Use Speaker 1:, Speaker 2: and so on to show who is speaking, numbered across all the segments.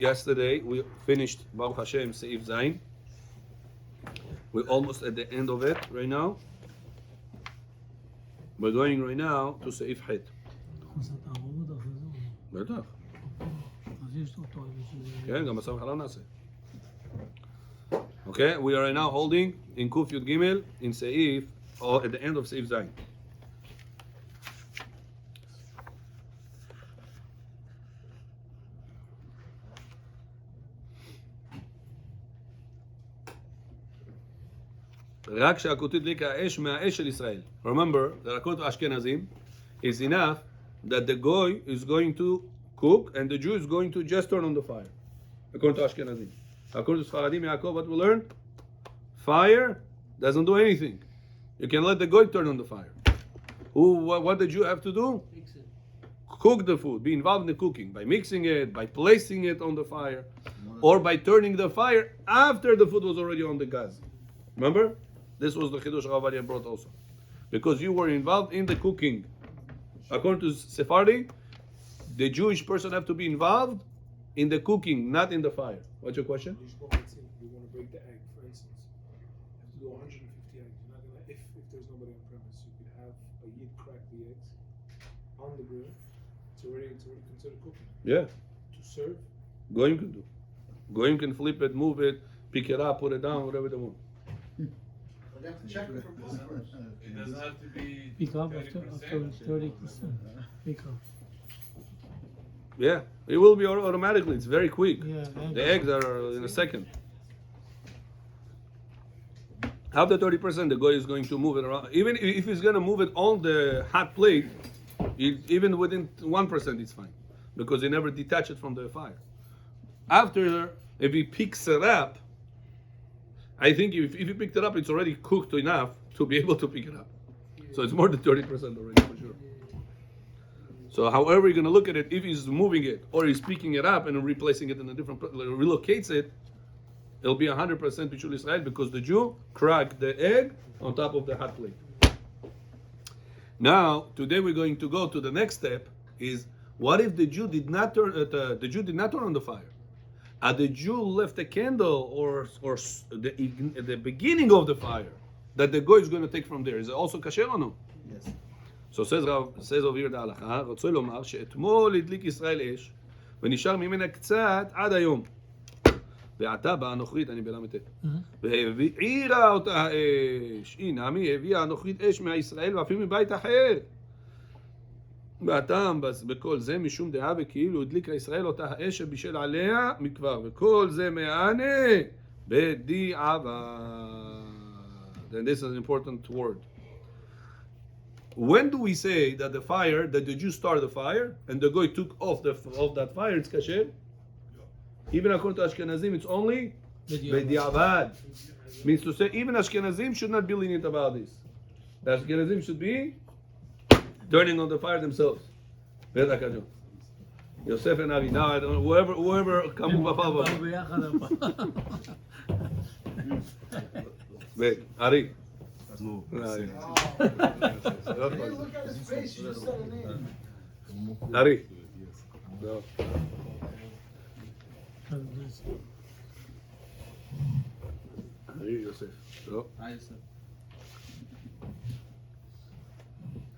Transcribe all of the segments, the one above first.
Speaker 1: Yesterday we finished Baruch Hashem Seif Zayin. We're almost at the end of it right now. We're going right now to Seif Het. בטח. כן, גם בסוף חלום נעשה. Okay, we are right now holding in Kuf Yud Gimel in Seif, or at the end of Seif Zayin. רק שהכות הדליקה האש מהאש של ישראל. Remember that according to Ashkenazim, it's enough that the goy is going to cook and the Jew is going to just turn on the fire. According to Ashkenazim. According to Sfaradim Yaakov, what we learn? Fire doesn't do anything. You can let the goy turn on the fire. What the Jew have to do? Mix it. Cook the food. Be involved in the cooking by mixing it, by placing it on the fire, or by turning the fire after the food was already on the gas. Remember? This was the Chidush Ravadia brought also. Because you were involved in the cooking. According to Sephardi, the Jewish person have to be involved in the cooking, not in the fire. What's your question?
Speaker 2: You want to break the egg, for instance. You have to do 150 eggs. You're not gonna, if there's nobody on premise, you could have a yid crack the eggs on the grill. It's already considered cooking.
Speaker 1: Yeah.
Speaker 2: To serve.
Speaker 1: Goyim can do. Goyim can flip it, move it, pick it up, put it down, whatever they want.
Speaker 3: Check it for first.
Speaker 4: It doesn't have to be
Speaker 5: Pick up after 30%. Pick up.
Speaker 1: Yeah, it will be automatically. It's very quick.
Speaker 5: Yeah,
Speaker 1: the eggs are in a second. After 30%, the guy is going to move it around. Even if he's going to move it on the hot plate, even within 1%, it's fine. Because he never detach it from the fire. After, if he picks it up, I think if you picked it up, it's already cooked enough to be able to pick it up. So it's more than 30% already, for sure. So however you're going to look at it, if he's moving it, or he's picking it up and replacing it in a different, relocates it, it'll be 100% Bishul Israel, because the Jew cracked the egg on top of the hot plate. Now, today we're going to go to the next step, is what if the Jew did not turn on the fire? The Jew left a candle or the beginning of the fire that the goy is going to take from there. Is it also kasher or no?
Speaker 3: Yes.
Speaker 1: So says over here the halacha, רוצה לומר שאתמול הדליק ישראל אש ונשאר ממנה קצת עד היום. ועתה באה הנוכרית, אני בל"ט, והבעירה אותה האש. הנה מי הביאה הנוכרית אש מהישראל ואפילו מבית אחר. והטעם בכל זה משום דעה וכאילו הדליקה ישראל אותה האש שבישל עליה מכבר, וכל זה מענה בדיעבד. And this is an important word. When do we say that the fire, that the Jew started the fire and the goy took off that fire, it's kasher? Even according to Ashkenazim, it's only bediavad. Means to say, even Ashkenazim should not be lenient about this. The Ashkenazim should be turning on the fire themselves. Yosef and Avi. Now I don't know, whoever kamu b'pava. Wait, Ari.
Speaker 3: No.
Speaker 2: Hey, look at his face. You just said a name.
Speaker 1: Ari. No. Ari Yosef. No.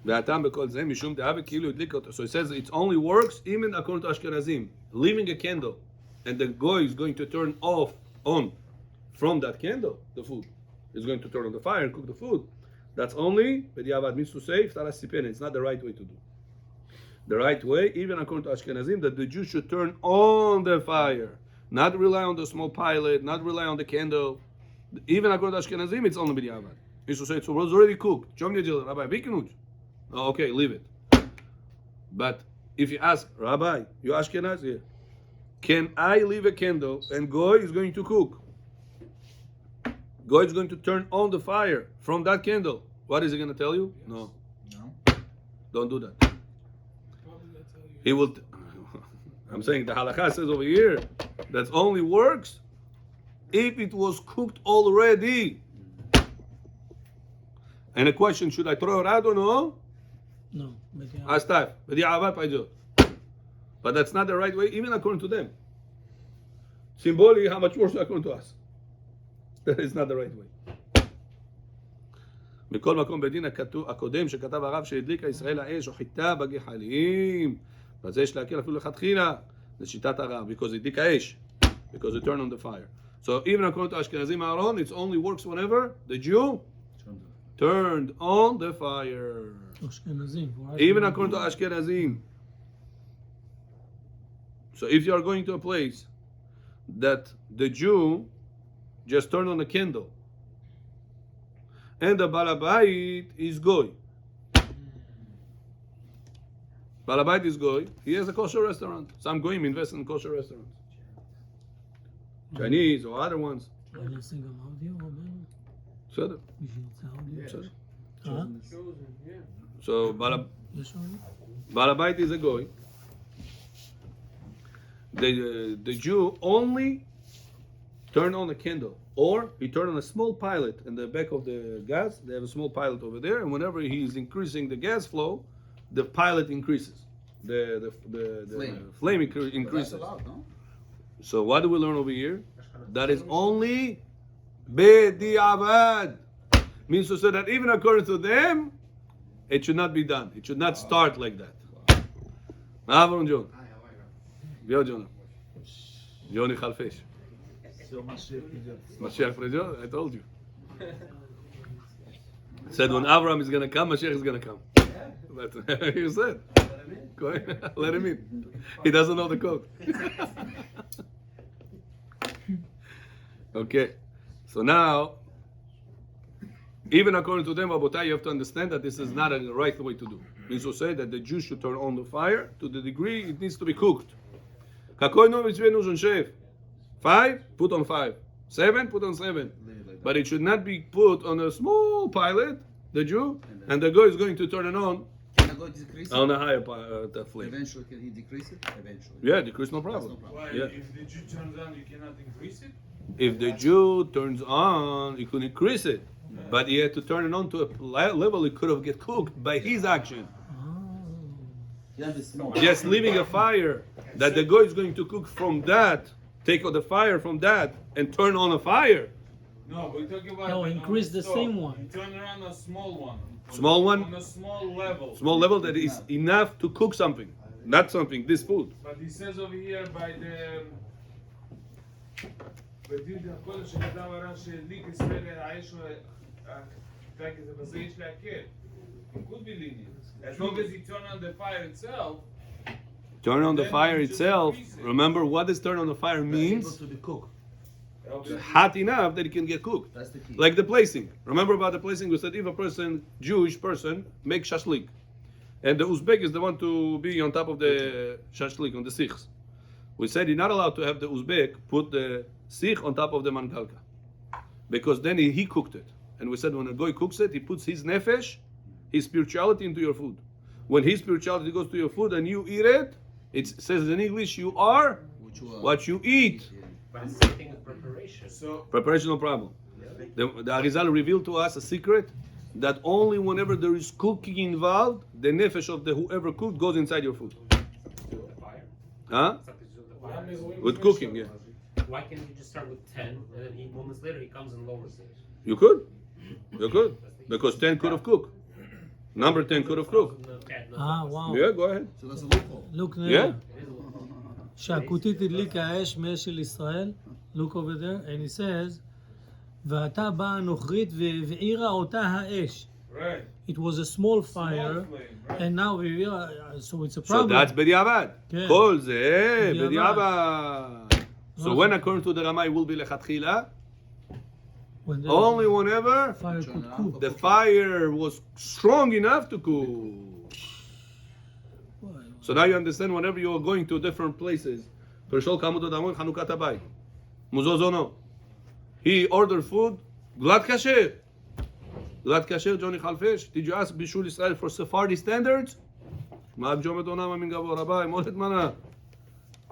Speaker 1: והטעם בכל זה משום דעה וכאילו הדליק אותו. So it says it only works even according to Ashkenazim. Leaving a candle and the goy is going to turn on from that candle, the food. Is going to turn on the fire and cook the food. That's only b'diavad, means to say it's not the right way to do. The right way, even according to Ashkenazim, that the Jew should turn on the fire, not rely on the small pilot, not rely on the candle. Even according to Ashkenazim, it's only b'diavad. Means to say it was already cooked. Rabbi, oh, okay, leave it. But if you ask, Rabbi, you Ashkenaz? Yeah. Can I leave a candle and Goy is going to cook? Goy is going to turn on the fire from that candle. What is he going to tell you? Yes. No. Don't do that. He will. I'm saying the halakha says over here that only works if it was cooked already. And a question: should I throw it out or no?
Speaker 5: No.
Speaker 1: But that's not the right way, even according to them. Symbolic, how much worse according to us. That is not the right way. בכל מקום בדין הקודם שכתב הרב שהדליקה ישראל האש או חיטה בגחלים, ועל זה יש להקל אפילו לכתחילה, זה שיטת הרב, because הדליקה האש, because it turned on the fire. So even according to Ashkenazim Aaron, it only works whenever the Jew turned on the fire.
Speaker 5: אשכנזים.
Speaker 1: Even according to Ashkenazim. So if you are going to a place that the Jew just turned on a candle, and the Balabait is Goy. Balabait is Goy. He has a kosher restaurant. Some Goyim invest in kosher restaurants. Chinese or other ones.
Speaker 5: אני אעשה גם אודיו, אומר?
Speaker 1: בסדר.
Speaker 5: בשביל זה אודיו.
Speaker 1: בסדר.
Speaker 2: Chosen, yeah.
Speaker 1: So
Speaker 5: יש אודיו?
Speaker 1: Balabait is a Goy. The Jew only turned on a candle. Or he turned on a small pilot in the back of the gas. They have a small pilot over there, and whenever he's increasing the gas flow, the pilot increases. The flame increases.
Speaker 3: That's allowed, no?
Speaker 1: So what do we learn over here? That is only bediavad. Means to say that even according to them, it should not be done. It should not start like that. Avron John. Yo John. Johnny Khalfish.
Speaker 3: So
Speaker 1: Mashiach Prejo, I told you. Said when Abraham is going to come, Mashiach is going to come. That's what you said. Go ahead. Let him in. He doesn't know the code. Okay. So now, even according to them, Rabotai, you have to understand that this is not a right way to do. Means to say that the Jews should turn on the fire to the degree it needs to be cooked. Five, put on 5. 7, put on 7. But it should not be put on a small pilot, the Jew, and the guy is going to turn it on
Speaker 3: can I go decrease it?
Speaker 1: on a higher flame.
Speaker 3: Eventually, can he decrease it? Eventually.
Speaker 1: Yeah, decrease no problem.
Speaker 3: That's no
Speaker 2: Why?
Speaker 1: Yeah.
Speaker 2: If the Jew turns on, you cannot increase it?
Speaker 1: If the Jew turns on, he could increase it, but he had to turn it on to a level it could have get cooked by his action.
Speaker 3: Yeah, the small.
Speaker 1: Just leaving a fire that the guy is going to cook from that, take out the fire from that, and turn on a fire.
Speaker 2: No, we're talking about.
Speaker 5: No,
Speaker 2: on
Speaker 5: increase the
Speaker 2: stove.
Speaker 5: same one.
Speaker 2: You turn around a small one.
Speaker 1: Small one?
Speaker 2: On a small level.
Speaker 1: Small level that is enough to cook something, not something, this food.
Speaker 2: But he says over here by the. בדין הכל שכתב הרב שהדליק ישראל האש בזה יש להקל. It could be lenient. As long as you turn on the fire itself.
Speaker 1: Turn on the
Speaker 2: then
Speaker 1: fire
Speaker 2: you just
Speaker 1: itself.
Speaker 2: increase it.
Speaker 1: Remember what does turn on the fire
Speaker 3: Able
Speaker 1: means?
Speaker 3: to be cooked.
Speaker 1: Hot enough that it can get cooked.
Speaker 3: That's the key.
Speaker 1: Like the placing. Remember about the placing? We said if a person, Jewish person, makes shashlik, and the Uzbek is the one to be on top of the shashlik, on the sikhs. We said you're not allowed to have the Uzbek put the sikh on top of the mangalka, because then he cooked it. And we said when a goy cooks it, he puts his nefesh, his spirituality into your food. When his spirituality goes to your food and you eat it, it says in English, you are what you eat.
Speaker 4: But it's the same thing with preparation.
Speaker 2: So
Speaker 1: Preparation, no problem. The Arizal revealed to us a secret that only whenever there is cooking involved, the nefesh of the whoever cooked goes inside your food.
Speaker 4: Do with the fire.
Speaker 1: Huh?
Speaker 4: Something to do with the fire.
Speaker 1: With cooking, yeah.
Speaker 4: Why can't you just start with 10 and then moments later he comes and lowers it?
Speaker 1: You could. You could. Because 10 could have cooked. Number 10 could have cooked.
Speaker 5: וואו.
Speaker 1: Yeah, go ahead.
Speaker 3: So that's a loophole.
Speaker 5: לוק
Speaker 1: Yeah.
Speaker 5: נראה. שהכותית הדליקה האש מאש של ישראל. Look over there, and he says, ועתה באה הנוכרית והבעירה אותה האש.
Speaker 2: right.
Speaker 5: It was a small fire,
Speaker 2: Small flame, right?
Speaker 5: and now so it's a
Speaker 1: So
Speaker 5: problem.
Speaker 1: that's bediavad.
Speaker 5: כן.
Speaker 1: כל זה
Speaker 5: בדיעבד.
Speaker 1: בדיעבד. So when according to the Ramah it will be lechatchila,
Speaker 5: When the
Speaker 1: only whenever
Speaker 5: fire could cook.
Speaker 1: the fire was strong enough to cook. So now you understand whenever you are going to different places. Pershol kamut odamon chanukat habayit. Muzozono. He ordered food. Glad kasher. Glad kasher, Johnny Khalfish. Did you ask Bishul Israel for Sephardi standards?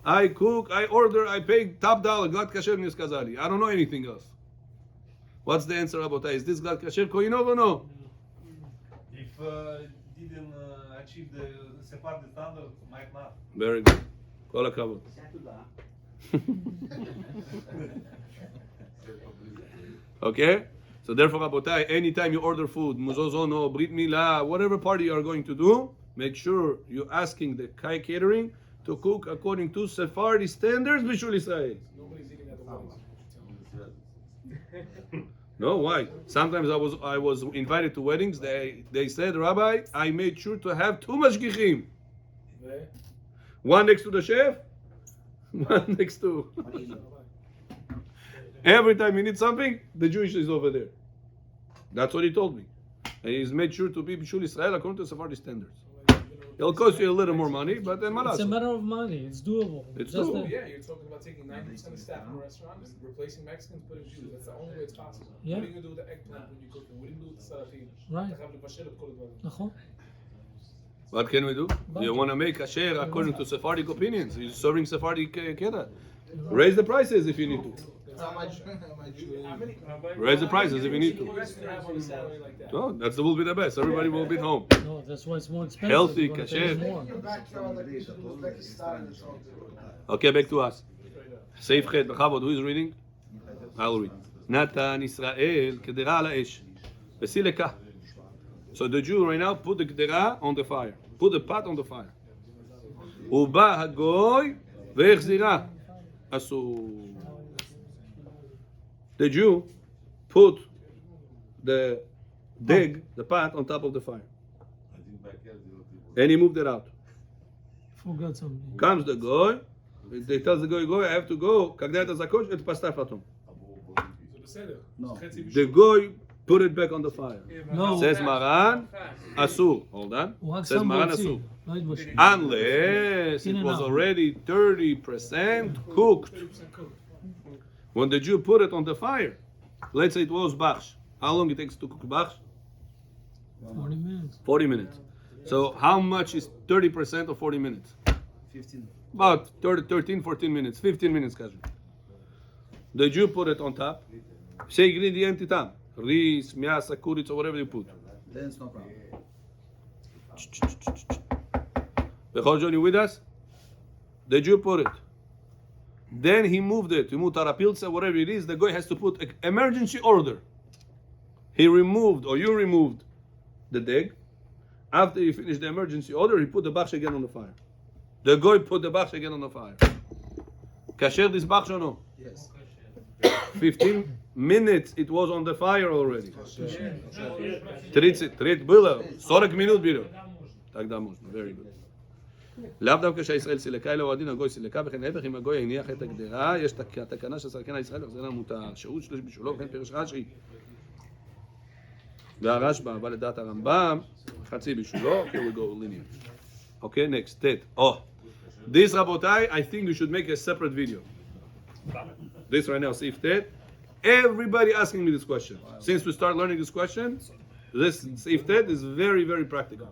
Speaker 1: I cook, I order, I pay top dollar. Glad kasher niskazali. I don't know anything else. What's the answer, Rabotai? Is this glad kasher koinov or no?
Speaker 6: If didn't achieve the Sephardi standard, might not.
Speaker 1: Very good. Kol hakavod. Okay? So therefore, Rabotai, anytime you order food, muzozono, brit milah, whatever party you are going to do, make sure you're asking the Kai catering to cook according to Sephardi standards, Bishul Israel.
Speaker 2: Nobody's eating at the weddings.
Speaker 1: No, why? Sometimes I was invited to weddings. They said, Rabbi, I made sure to have 2 mashgichim.
Speaker 2: Right?
Speaker 1: One next to the chef, one next to. Every time you need something, the Jewish is over there. That's what he told me. And he's made sure to be Bishul Israel according to Sephardi standards. It'll cost you a little more money, but then
Speaker 5: It's a matter of money. It's doable.
Speaker 1: It's
Speaker 5: Just
Speaker 1: doable.
Speaker 5: that-
Speaker 2: Yeah, you're talking about taking 90% of staff in a restaurant, replacing Mexicans, putting Jews. That's the only way it's possible.
Speaker 5: Yeah.
Speaker 2: What are you going to do with the eggplant when you cook it? What are you going to do with the salatin?
Speaker 5: Right.
Speaker 2: אתה חייב לבשל את כל הדברים.
Speaker 5: נכון.
Speaker 1: What can we do? You want to make kasher according to Sephardic opinions. You're serving Sephardic keda. Raise the prices if you need to.
Speaker 2: How many?
Speaker 1: Raise the prices if you need to.
Speaker 2: Rest you have on a salary like that.
Speaker 1: Oh, that will be the best. Everybody will be at home.
Speaker 5: No, that's why it's more expensive.
Speaker 1: Healthy,
Speaker 5: You're gonna pay
Speaker 1: kasher.
Speaker 5: more.
Speaker 1: Okay, back to us. Seif Chet, Bechavod, who is reading? I'll read. Natan Israel kedera ala esh. Vesileka. So the Jew right now put the kedera on the fire. Put the pot on the fire. Uba hagoy ve'echzira. Asur. The Jew put the the pot on top of the fire. And he moved it out.
Speaker 5: Forgot something.
Speaker 1: Comes the goy. They tells the goy, I have to go. Когда это закончится, это поставь потом.
Speaker 2: זה בסדר.
Speaker 3: No.
Speaker 2: חצי בישול.
Speaker 1: The goy put it back on the fire.
Speaker 5: No,
Speaker 1: Says Maran, asur. Hold on.
Speaker 5: הוא רק
Speaker 1: Says
Speaker 5: שם
Speaker 1: Maran
Speaker 5: ביצים.
Speaker 1: asur.
Speaker 5: לא התבשל.
Speaker 1: Unless
Speaker 5: In
Speaker 1: it
Speaker 5: and
Speaker 1: was
Speaker 5: out.
Speaker 1: already 30% cooked.
Speaker 2: 30% cooked.
Speaker 1: When the Jew put it on the fire, let's say it was bachsh. How long it takes to cook bachsh?
Speaker 5: 40 minutes.
Speaker 1: 40 minutes. So how much is 30% of 40 minutes?
Speaker 3: 15.
Speaker 1: About 13, 14 minutes, 15 minutes, casual. The Jew put it on top. Say ingredient itam. Ris, miasa, kuritz, or whatever you put.
Speaker 3: Then it's no problem.
Speaker 1: Bechol John, you with us? The Jew put it. Then he moved it. He moved tarapilza, whatever it is. The guy has to put an emergency order. He removed, or you removed, the deg. After he finished the emergency order, he put the bachsh again on the fire. The guy put the bachsh again on the fire. Kasher this bachsh or no?
Speaker 3: Yes.
Speaker 1: 15 minutes it was on the fire already. 30 было. 40 минут было. Тогда можно. Very good. לאו דווקא שהישראל סילקה אלא הוא הדין הגוי סילקה וכן להפך אם הגוי הניח את הגדרה יש התקנה של סלקן הישראל וזה מותר שהות שליש בשולו וכן פירש רש"י והרשב"א אבל לדעת הרמב"ם חצי בשולו. Here we go linear. Okay, next. Tet. Oh, this Rabotai, I think we should make a separate video. This right now, Sif Tet. Everybody asking me this question. Since we start learning this question, this Sif Tet is very, very practical.